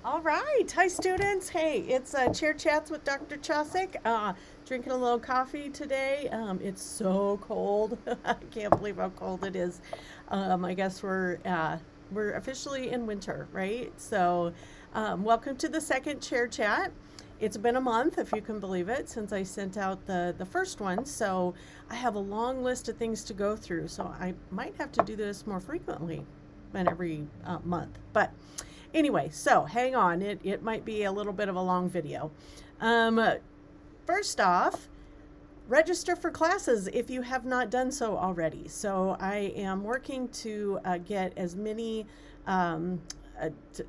All right. Hi, students. Hey, it's Chair Chats with Dr. Chosick. Drinking a little coffee today. It's so cold. I can't believe how cold it is. I guess we're officially in winter, right? So, welcome to the second Chair Chat. It's been a month, if you can believe it, since I sent out the first one. So, I have a long list of things to go through. So, I might have to do this more frequently than every month. But anyway, so hang on. It might be a little bit of a long video. Um, First off, register for classes if you have not done so already. So I am working to get as many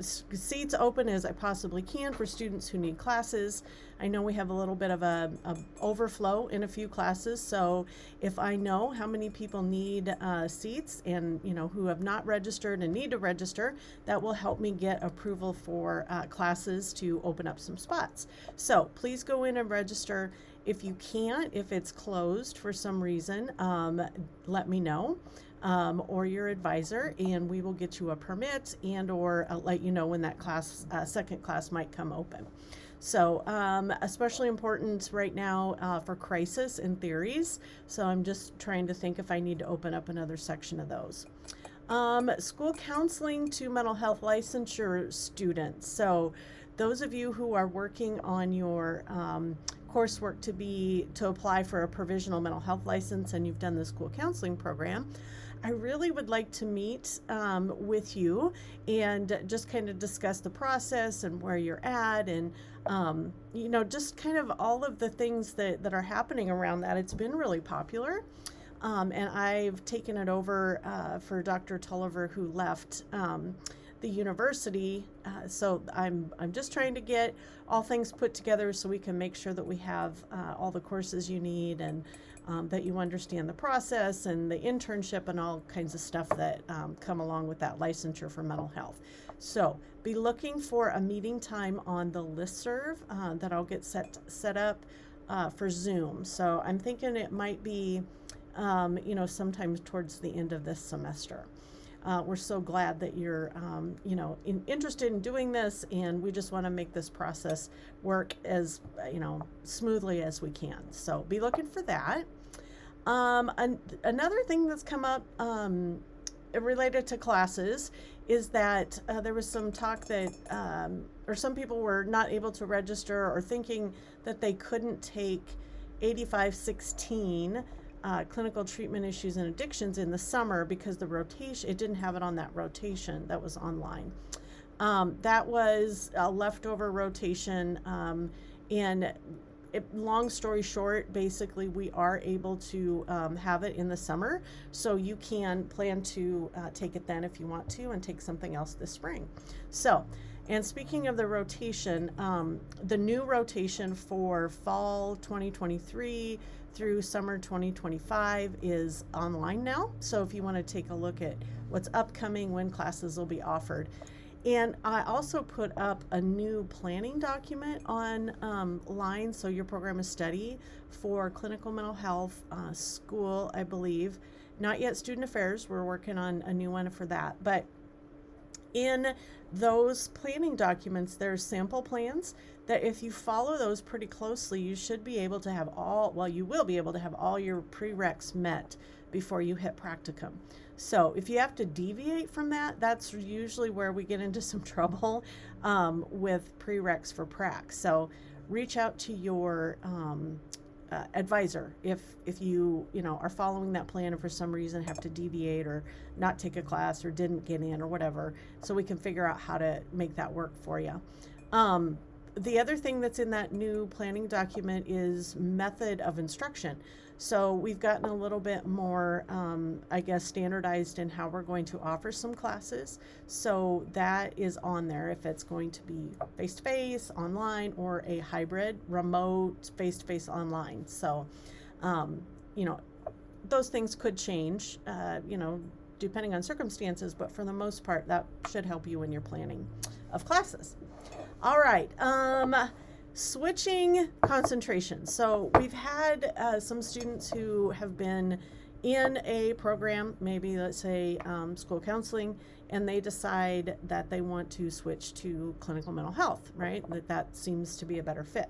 seats open as I possibly can for students who need classes. I know we have a little bit of a overflow in a few classes, so if I know how many people need seats and who have not registered and need to register, that will help me get approval for classes to open up some spots. So please go in and register. If you can't, if it's closed for some reason, let me know. Or your advisor, and we will get you a permit and or let you know when that second class might come open. So especially important right now for crisis and theories. So I'm just trying to think if I need to open up another section of those. School counseling to mental health licensure students. So those of you who are working on your coursework to apply for a provisional mental health license and you've done the school counseling program, I really would like to meet with you and just kind of discuss the process and where you're at and just kind of all of the things that are happening around that. It's been really popular. And I've taken it over for Dr. Tulliver, who left the university. So I'm just trying to get all things put together so we can make sure that we have all the courses you need and that you understand the process and the internship and all kinds of stuff that come along with that licensure for mental health. So be looking for a meeting time on the listserv that I'll get set up for Zoom. So I'm thinking it might be sometimes towards the end of this semester. We're so glad that you're, interested in doing this, and we just want to make this process work as, smoothly as we can. So be looking for that. Another thing that's come up related to classes is that there was some talk that, or some people were not able to register or thinking that they couldn't take 8516 clinical treatment issues and addictions in the summer because the rotation, it didn't have it on that rotation that was online. That was a leftover rotation, and long story short, basically we are able to have it in the summer, so you can plan to take it then if you want to and take something else this spring. So, and speaking of the rotation, the new rotation for fall 2023 through summer 2025 is online now. So if you want to take a look at what's upcoming, when classes will be offered. And I also put up a new planning document online, so your program of study for clinical mental health school, I believe. Not yet student affairs, we're working on a new one for that. But in those planning documents, there's sample plans that if you follow those pretty closely, you should be able to have you will be able to have all your prereqs met before you hit practicum. So if you have to deviate from that, that's usually where we get into some trouble with prereqs for prac. So reach out to your advisor if you are following that plan and for some reason have to deviate or not take a class or didn't get in or whatever, so we can figure out how to make that work for you. The other thing that's in that new planning document is method of instruction. So we've gotten a little bit more, standardized in how we're going to offer some classes. So that is on there if it's going to be face-to-face, online, or a hybrid, remote, face-to-face, online. So, those things could change, depending on circumstances, but for the most part, that should help you in your planning of classes. All right. Switching concentration. So we've had some students who have been, in a program, maybe let's say school counseling, and they decide that they want to switch to clinical mental health, right? That seems to be a better fit.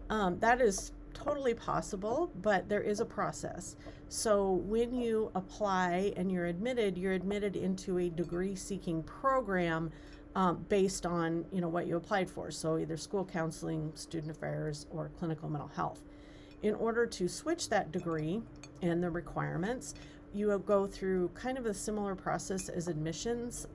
That is totally possible, but there is a process. So when you apply and you're admitted into a degree seeking program based on what you applied for. So either school counseling, student affairs, or clinical mental health. In order to switch that degree and the requirements, you will go through kind of a similar process as admissions,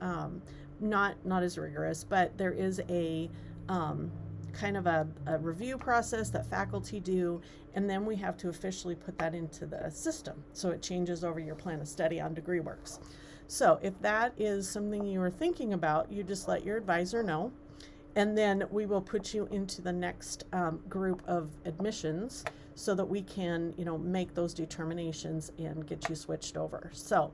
not as rigorous, but there is a kind of a review process that faculty do, and then we have to officially put that into the system so it changes over your plan of study on DegreeWorks. So if that is something you are thinking about, you just let your advisor know, and then we will put you into the next group of admissions so that we can make those determinations and get you switched over. So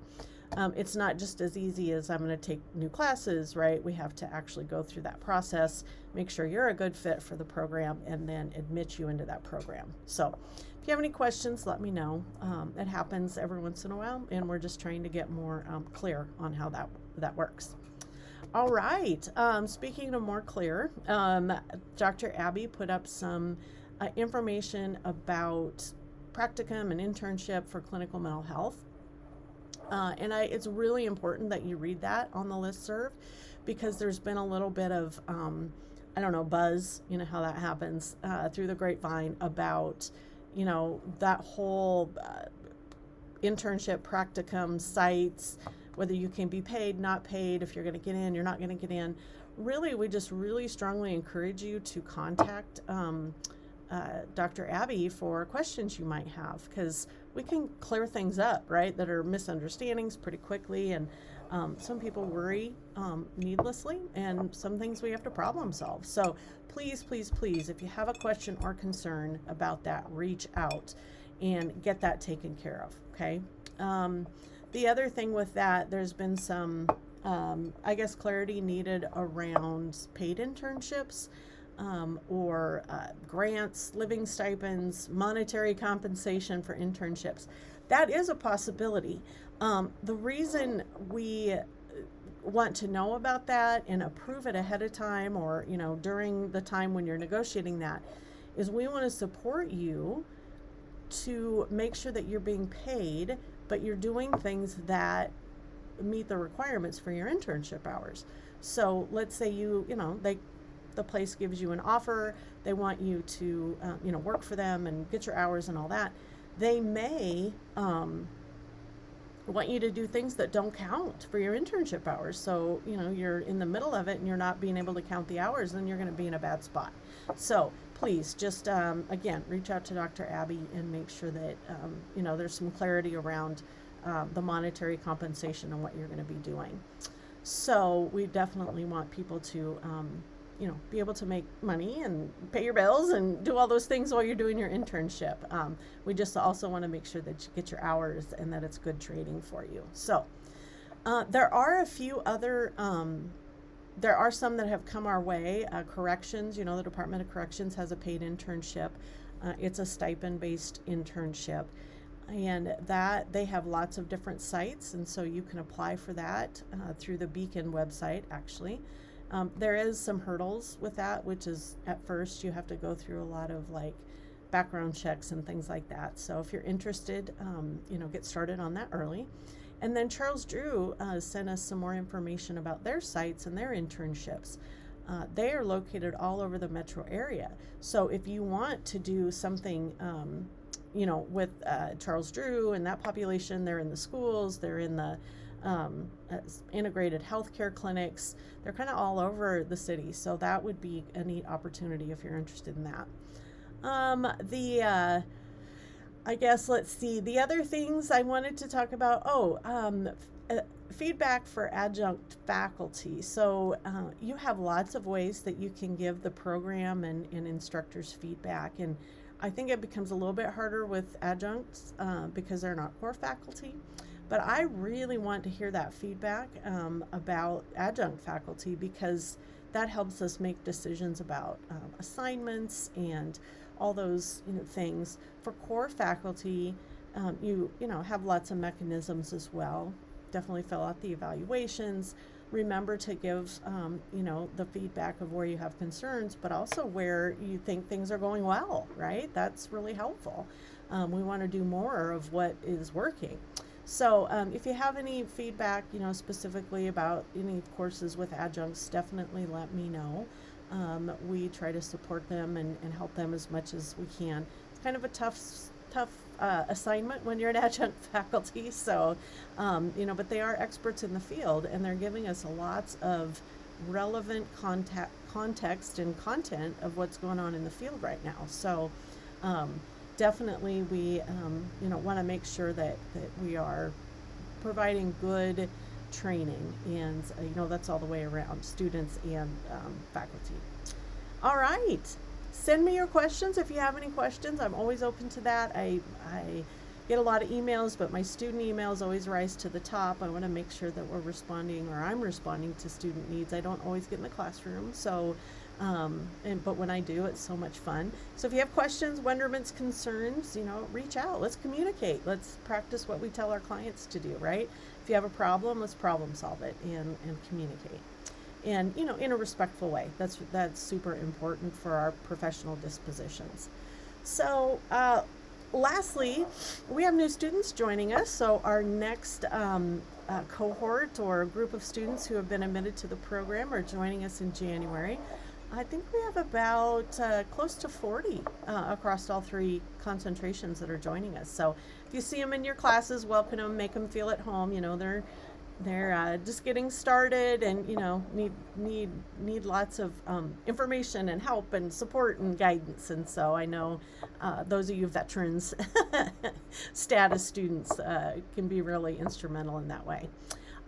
it's not just as easy as I'm going to take new classes, right? We have to actually go through that process, make sure you're a good fit for the program, and then admit you into that program. So if you have any questions, let me know. It happens every once in a while, and we're just trying to get more clear on how that works. All right. Speaking of more clear, Dr. Abby put up some information about practicum and internship for clinical mental health. And it's really important that you read that on the listserv, because there's been a little bit of, buzz, how that happens through the grapevine about, that whole internship practicum sites, whether you can be paid, not paid, if you're going to get in, you're not going to get in. Really, we just really strongly encourage you to contact Dr. Abby for questions you might have, because we can clear things up, right, that are misunderstandings pretty quickly, and some people worry needlessly, and some things we have to problem solve. So please, if you have a question or concern about that, reach out and get that taken care of, okay? The other thing with that, there's been some, clarity needed around paid internships. Or grants, living stipends, monetary compensation for internships. That is a possibility. The reason we want to know about that and approve it ahead of time, or during the time when you're negotiating that, is we want to support you to make sure that you're being paid, but you're doing things that meet the requirements for your internship hours. So let's say the place gives you an offer, they want you to work for them and get your hours and all that. They may want you to do things that don't count for your internship hours. So you're in the middle of it and you're not being able to count the hours, then you're going to be in a bad spot. So please just again, reach out to Dr. Abby and make sure that there's some clarity around the monetary compensation and what you're going to be doing. So we definitely want people to be able to make money and pay your bills and do all those things while you're doing your internship. We just also want to make sure that you get your hours and that it's good training for you. So there are a few other, there are some that have come our way. Corrections, the Department of Corrections has a paid internship. It's a stipend-based internship. And that they have lots of different sites, and so you can apply for that through the Beacon website, actually. There is some hurdles with that, which is at first you have to go through a lot of background checks and things like that. So if you're interested, get started on that early. And then Charles Drew sent us some more information about their sites and their internships. They are located all over the metro area. So if you want to do something, with Charles Drew and that population, they're in the schools, they're in the integrated healthcare clinics. They're kind of all over the city, so that would be a neat opportunity if you're interested in that. Let's see, the other things I wanted to talk about, feedback for adjunct faculty. So you have lots of ways that you can give the program and instructors feedback, and I think it becomes a little bit harder with adjuncts because they're not core faculty. But I really want to hear that feedback about adjunct faculty, because that helps us make decisions about assignments and all those things. For core faculty, you know, have lots of mechanisms as well. Definitely fill out the evaluations. Remember to give, you know, the feedback of where you have concerns, but also where you think things are going well, right? That's really helpful. We want to do more of what is working. So if you have any feedback, you know, specifically about any courses with adjuncts, definitely let me know. We try to support them and help them as much as we can. It's kind of a tough assignment when you're an adjunct faculty. So, you know, but they are experts in the field, and they're giving us lots of relevant context and content of what's going on in the field right now. So, definitely we, you know, want to make sure that we are providing good training, and you know, that's all the way around, students and faculty. All right, send me your questions if you have any questions. I'm always open to that. I get a lot of emails, but my student emails always rise to the top. I want to make sure that we're responding, or I'm responding to student needs. I don't always get in the classroom, so but when I do, it's so much fun. So if you have questions, wonderments, concerns, you know, reach out. Let's communicate. Let's practice what we tell our clients to do, right? If you have a problem, let's problem solve it and communicate. And, you know, in a respectful way. That's super important for our professional dispositions. So, lastly, we have new students joining us. So our next cohort or group of students who have been admitted to the program are joining us in January. I think we have about close to 40 across all 3 concentrations that are joining us. So if you see them in your classes, welcome them, make them feel at home. You know, they're just getting started, and you know, need lots of information and help and support and guidance. And so I know those of you veterans status students can be really instrumental in that way.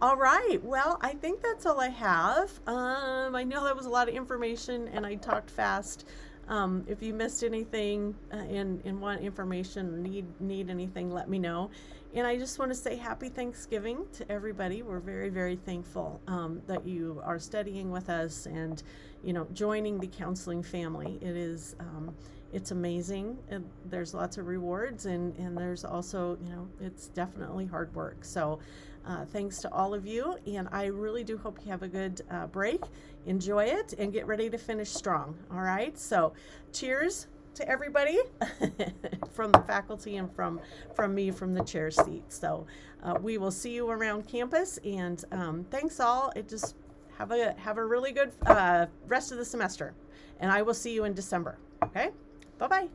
All right, well, I think that's all I have. I know that was a lot of information and I talked fast. If you missed anything and want information or need anything, let me know. And I just want to say happy Thanksgiving to everybody. We're very, very thankful that you are studying with us and, you know, joining the counseling family. It is, it's amazing. And there's lots of rewards, and there's also, you know, it's definitely hard work. So thanks to all of you, and I really do hope you have a good break. Enjoy it and get ready to finish strong. All right, so cheers to everybody from the faculty and from me from the chair seat. So we will see you around campus, and thanks all. Just have a really good rest of the semester, and I will see you in December. Okay, bye-bye.